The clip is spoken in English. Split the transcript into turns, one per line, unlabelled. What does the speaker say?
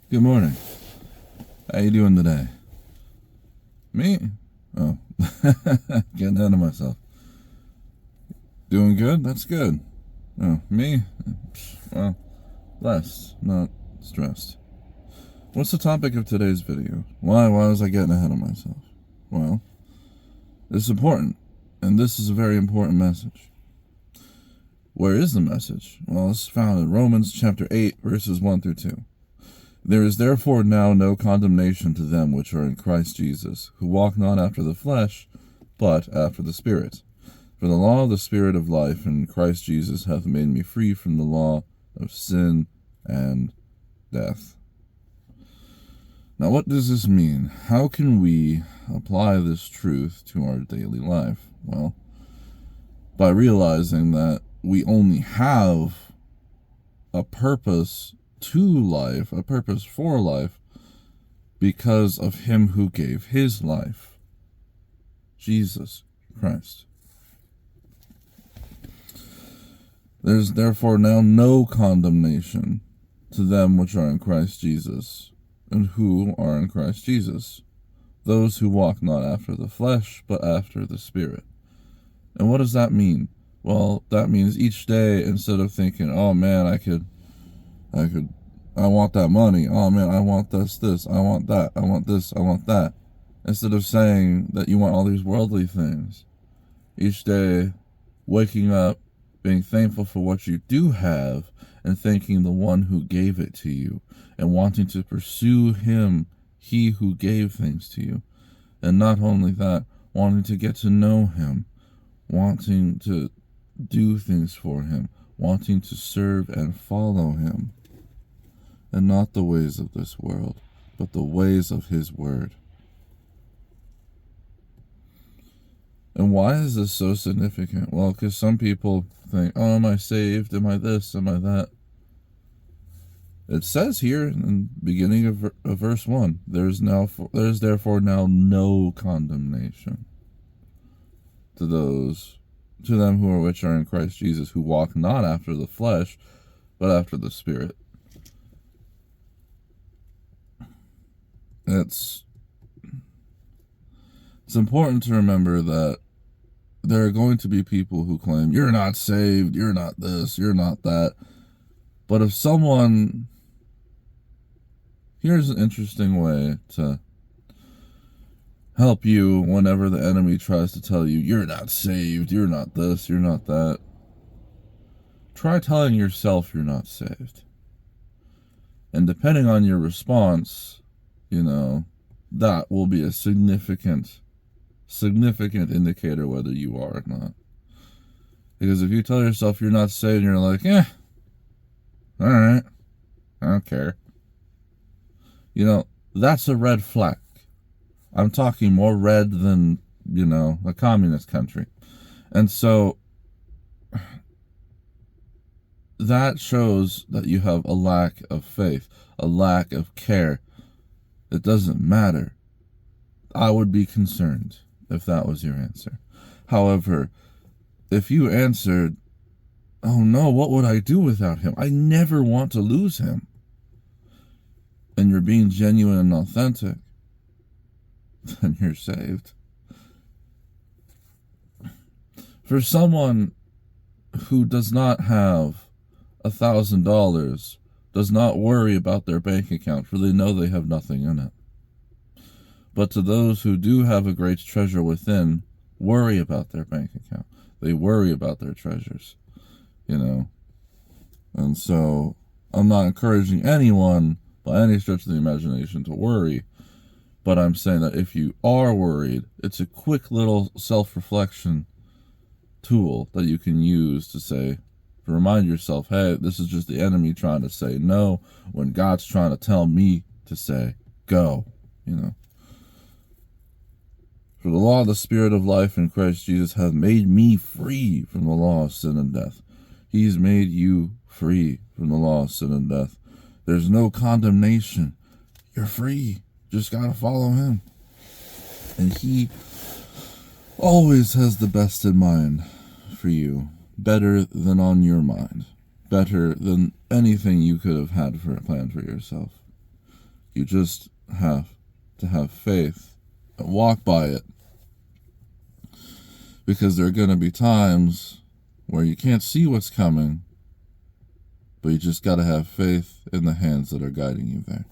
Good morning. How you doing today? Me? Oh, getting ahead of myself. Doing good? That's good. Oh, me? Well, blessed, not stressed. What's the topic of today's video? Why was I getting ahead of myself? Well, it's important, and this is a very important message. Where is the message? Well, it's found in Romans chapter 8, verses 1 through 2. There is therefore now no condemnation to them which are in Christ Jesus, who walk not after the flesh, but after the Spirit. For the law of the Spirit of life in Christ Jesus hath made me free from the law of sin and death. Now, what does this mean? How can we apply this truth to our daily life? Well, by realizing that we only have a purpose to life, a purpose for life, because of him who gave his life, Jesus Christ. There's therefore now no condemnation to them which are in Christ Jesus, and who are in Christ Jesus, those who walk not after the flesh, but after the Spirit. And what does that mean? Well, that means each day, instead of thinking, oh man, I want that money. Oh man, I want this, I want that, I want this, I want that. Instead of saying that you want all these worldly things, each day, waking up, being thankful for what you do have, and thanking the one who gave it to you, and wanting to pursue him, he who gave things to you. And not only that, wanting to get to know him, wanting to do things for him, wanting to serve and follow him, and not the ways of this world, but the ways of his word. And why is this so significant? Well, because some people think, oh, am I saved? Am I this? Am I that? It says here in the beginning of verse 1, there is therefore now no condemnation to them which are in Christ Jesus, who walk not after the flesh, but after the Spirit. It's important to remember that there are going to be people who claim, you're not saved, you're not this, you're not that. But if someone... Here's an interesting way to help you whenever the enemy tries to tell you, you're not saved, you're not this, you're not that. Try telling yourself you're not saved. And depending on your response, that will be a significant indicator whether you are or not. Because if you tell yourself you're not saved and you're like, alright, I don't care. That's a red flag. I'm talking more red than, a communist country. And so that shows that you have a lack of faith, a lack of care. It doesn't matter. I would be concerned if that was your answer. However, if you answered, oh no, what would I do without him? I never want to lose him. And you're being genuine and authentic, then you're saved. For someone who does not have $1,000, does not worry about their bank account, for they know they have nothing in it. But to those who do have a great treasure within, worry about their bank account. They worry about their treasures, And so I'm not encouraging anyone by any stretch of the imagination to worry, but I'm saying that if you are worried, it's a quick little self-reflection tool that you can use to remind yourself, hey, this is just the enemy trying to say no when God's trying to tell me to say go, For the law of the Spirit of life in Christ Jesus hath made me free from the law of sin and death. He's made you free from the law of sin and death. There's no condemnation. You're free. Just gotta follow him. And he always has the best in mind for you. Better than on your mind. Better than anything you could have had planned for yourself. You just have to have faith and walk by it. Because there are going to be times where you can't see what's coming, but you just got to have faith in the hands that are guiding you there.